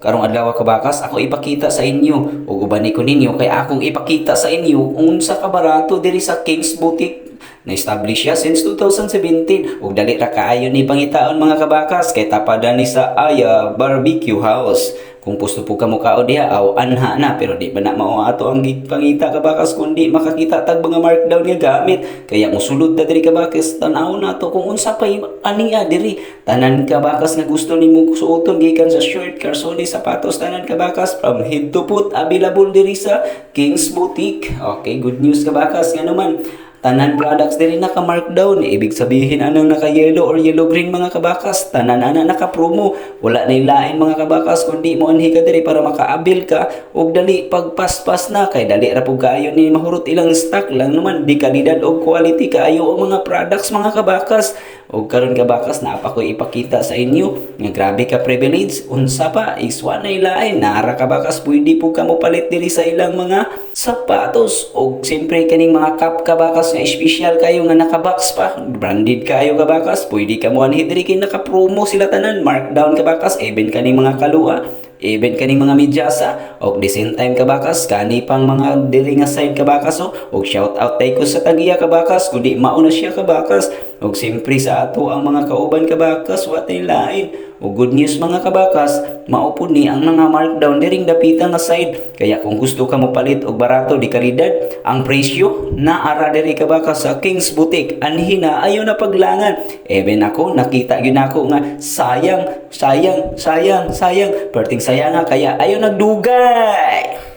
Karong adlaw kabakas, ako ipakita sa inyo ug ubani ko ninyo kay akong ipakita sa inyo unsa ka barato diri sa King's Boutique. Na-establish siya since 2017 ug dali ra kaayo ni pangitaon mga kabakas kay tapada ni sa Aya Barbecue House. Kung gusto po ka mukao diha aw anha na pero di ba na mao ato ang pangita kabakas kundi makakita tag mga markdown nga gamit kaya musulod na diri kabakas tan-aw nato kung unsa pay aniya diri tanan kabakas nga gusto nimo suoton gikan sa shirt, karsoli, sapatos tanan kabakas from head to foot available diri sa King's Boutique. Okay, good news kabakas nga naman tanan products diri naka-markdown. Ibig sabihin anong naka-yellow or yellow-green mga kabakas. Tanan ana naka-promo. Wala na lain mga kabakas kundi mo anhi ka diri para makaabil ka og dali pagpaspas na kay dali ra pug kaayo ni mahurot ilang stock lang naman di kalidad og quality kaayo ang mga products mga kabakas. Og karon kabakas na pa ko ipakita sa inyo nga grabe ka privilege unsa pa iswa na lain nara kabakas pwede po ka mo palit diri sa ilang mga sapatos og siyempre kaning mga cup kabakas nga special kayo nga naka-box pa branded kayo kabakas pwede ka mo anhi diri kay naka-promo sila tanan markdown kabakas even kaning mga kalua even kaning mga medyasa og the same time kabakas kani pang mga diri nga side kabakas og shout out tay ko sa tagiya kabakas kundi mao na siya kabakas og siyempre sa ato ang mga kauban kabakas watay lain o good news mga kabakas mao ni ang mga markdown diring dapita nga side kaya kung gusto ka mo palit og barato di kalidad ang presyo naara diri kabakas sa King's Boutique anhi na ayo na paglangan even ako nakita gyud nako nga sayang perting sayang nga kaya ayo nagdugay.